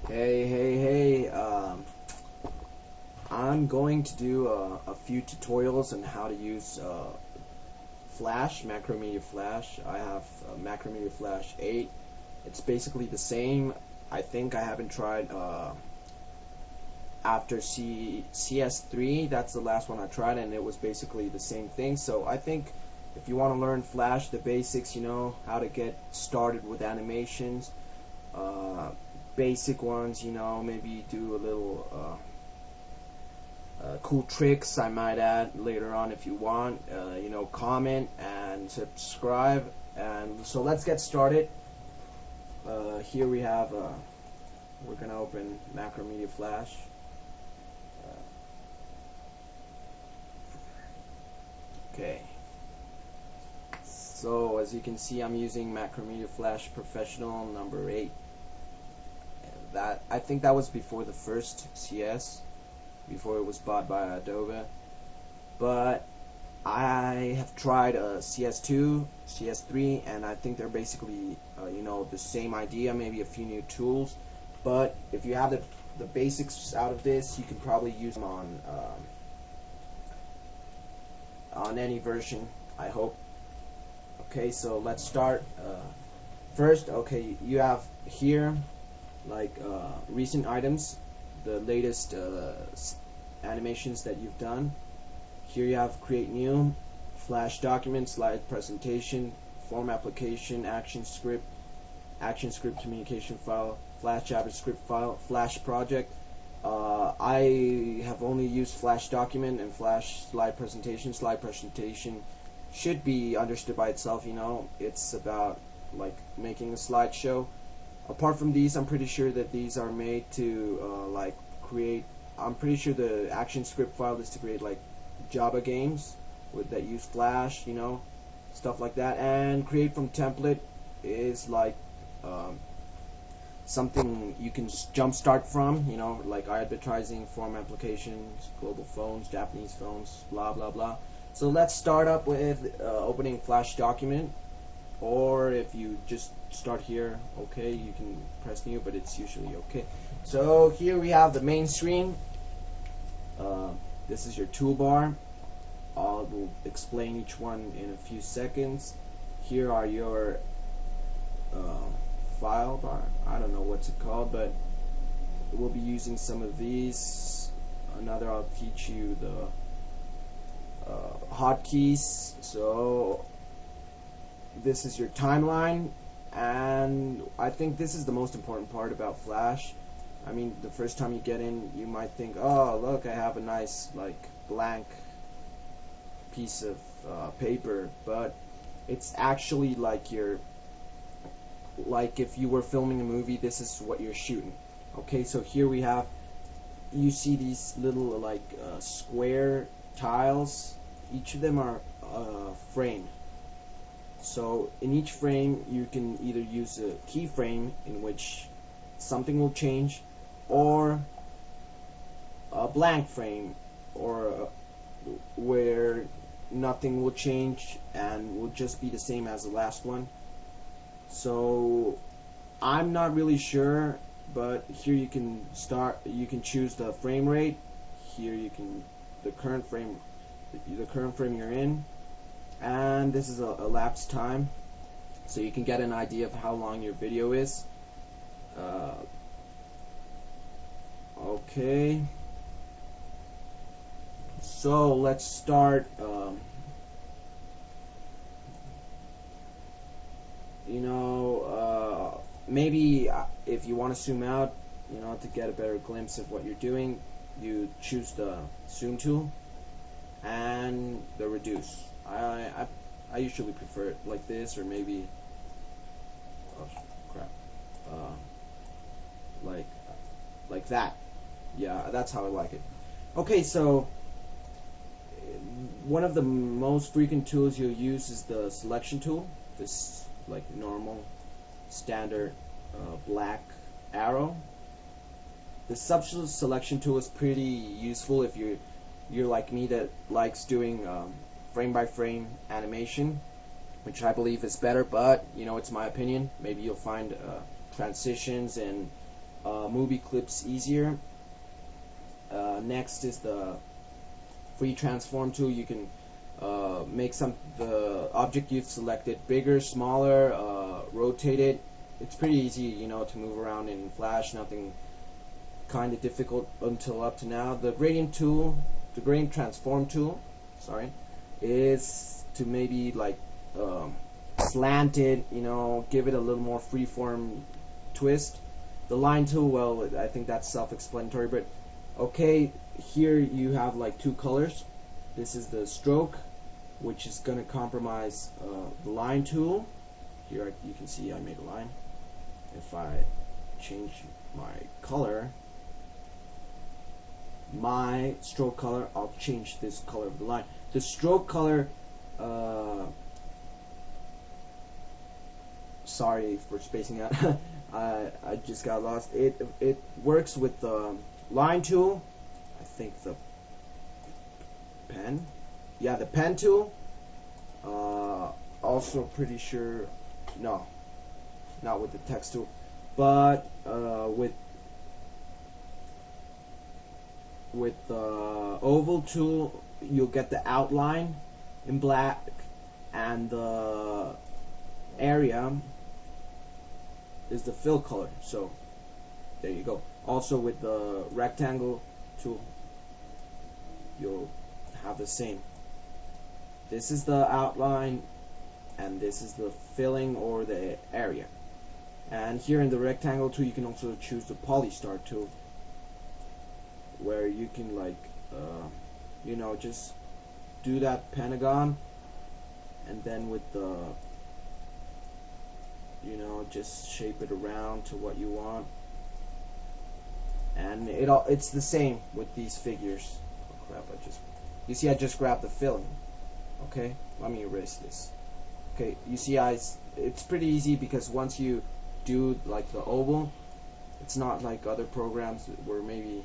Hey, I'm going to do a few tutorials on how to use Flash, Macromedia Flash. I have Macromedia Flash 8. It's basically the same. I think I haven't tried after CS3. That's the last one I tried, and it was basically the same thing. So I think if you want to learn Flash, the basics, how to get started with animations, basic ones, maybe do a little cool tricks I might add later on if you want. Comment and subscribe. And so let's get started. Here we have, we're going to open Macromedia Flash. Okay. So as you can see, I'm using Macromedia Flash Professional number 8. I think that was before the first CS, before it was bought by Adobe. But I have tried CS2, CS3, and I think they're basically the same idea, maybe a few new tools. But if you have the basics out of this, you can probably use them on any version, I hope. Okay, so let's start. First, okay, you have here like recent items, the latest animations that you've done. Here you have create new, flash document, slide presentation, form application, action script communication file, flash JavaScript file, flash project. I have only used flash document and flash slide presentation. Slide presentation should be understood by itself. It's about like making a slideshow. Apart from these, I'm pretty sure that these are made to create. I'm pretty sure the action script file is to create like Java games that use Flash, stuff like that. And create from template is like something you can jumpstart from, like advertising, form applications, global phones, Japanese phones, blah blah blah. So let's start up with opening Flash document, or if you just start here, okay, you can press new, but it's usually okay. So here we have the main screen. This is your toolbar. I will explain each one in a few seconds. Here are your file bar. I don't know what's it called, but we'll be using some of these. Another, I'll teach you the hotkeys. So this is your timeline, and I think this is the most important part about Flash. I mean, the first time you get in, you might think, oh look, I have a nice like blank piece of paper, but it's actually like if you were filming a movie, this is what you're shooting. Okay, so here we have, you see these little like square tiles. Each of them are framed. So in each frame you can either use a keyframe in which something will change, or a blank frame, or where nothing will change and will just be the same as the last one. So I'm not really sure, but here you can choose the frame rate. Here you can the current frame you're in, and this is a elapsed time, so you can get an idea of how long your video is. Okay, so let's start. Maybe if you want to zoom out, to get a better glimpse of what you're doing, you choose the zoom tool and the reduce. I usually prefer it like this, or maybe, oh crap, like that. Yeah, that's how I like it. Okay, so one of the most frequent tools you'll use is the selection tool. This like normal standard black arrow. The substance selection tool is pretty useful if you're like me that likes doing frame by frame animation, which I believe is better, but it's my opinion. Maybe you'll find transitions and movie clips easier. Next is the free transform tool. You can make the object you've selected bigger, smaller, rotate it. It's pretty easy, you know, to move around in Flash. Nothing kind of difficult until up to now. The gradient tool, the gradient transform tool, sorry, is to maybe like slant it, you know, give it a little more freeform twist. The line tool, well, I think that's self-explanatory, but okay, here you have like two colors. This is the stroke, which is going to compromise the line tool. Here you can see I made a line. If I change my color, my stroke color, I'll change this color of the line. The stroke color, sorry for spacing out. I just got lost. It works with the line tool. I think the pen. Yeah, the pen tool. Also pretty sure. No, not with the text tool, but with the oval tool, you'll get the outline in black, and the area is the fill color. So there you go. Also with the rectangle tool, you'll have the same. This is the outline and this is the filling or the area. And here in the rectangle tool, you can also choose the polystar tool, where you can like you know, just do that pentagon, and then with the, you know, just shape it around to what you want. And it's the same with these figures. Oh crap, you see I just grabbed the filling. Okay, let me erase this. Okay, you see it's pretty easy, because once you do like the oval, it's not like other programs where maybe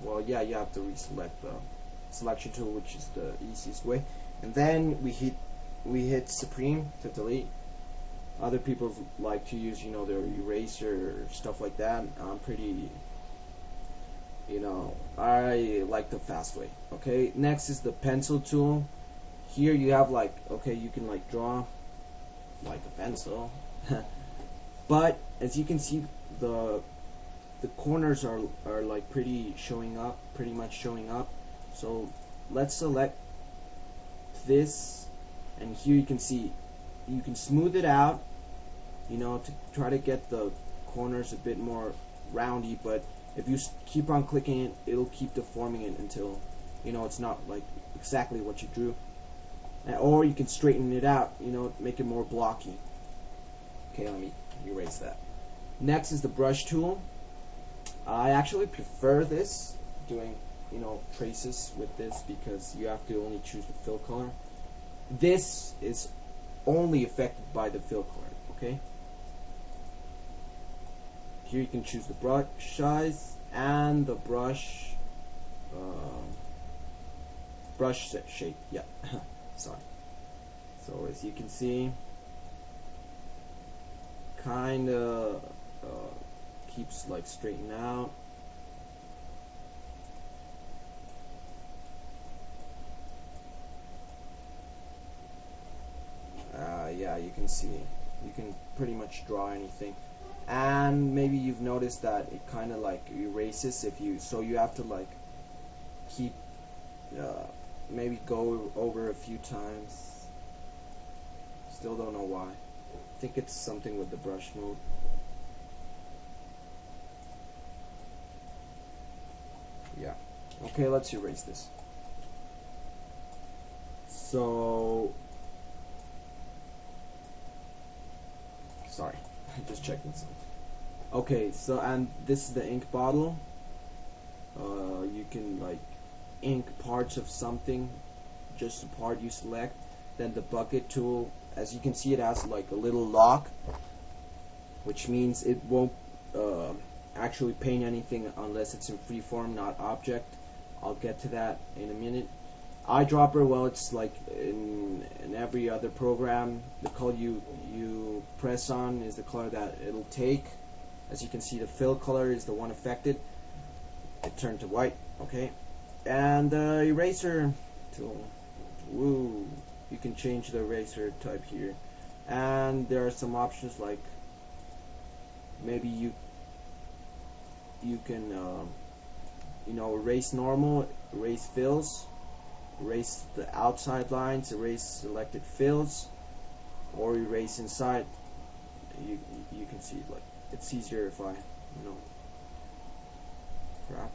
well, yeah, you have to reselect the selection tool, which is the easiest way. And then we hit Supreme to delete. Other people like to use, you know, their eraser or stuff like that. I'm pretty, you know, I like the fast way. Okay, next is the pencil tool. Here you have like, okay, you can like draw like a pencil, but as you can see, the corners are like pretty much showing up. So let's select this, and here you can see you can smooth it out, you know, to try to get the corners a bit more roundy. But if you keep on clicking it, it'll keep deforming it until, you know, it's not like exactly what you drew. Or you can straighten it out, you know, make it more blocky. Okay, let me erase that. Next is the brush tool. I actually prefer this, doing, you know, traces with this, because you have to only choose the fill color. This is only affected by the fill color. Okay, here you can choose the brush size and the brush shape. Yeah. Sorry. So as you can see, kinda keeps like straightened out. Yeah, you can see, you can pretty much draw anything. And maybe you've noticed that it kind of like erases if you, so you have to like keep maybe go over a few times. Still don't know why. I think it's something with the brush mode. Yeah. Okay, let's erase this. So, sorry, just checking something. Okay, so, and this is the ink bottle. You can like ink parts of something, just the part you select. Then the bucket tool, as you can see, it has like a little lock, which means it won't actually paint anything unless it's in freeform, not object. I'll get to that in a minute. Eyedropper, well, it's like in every other program, the color you press on is the color that it'll take. As you can see, the fill color is the one affected. It turned to white. Okay, and the eraser tool. Woo! You can change the eraser type here, and there are some options like maybe you can erase normal, erase fills, erase the outside lines, erase selected fills, or erase inside. You can see, like, it's easier if I crap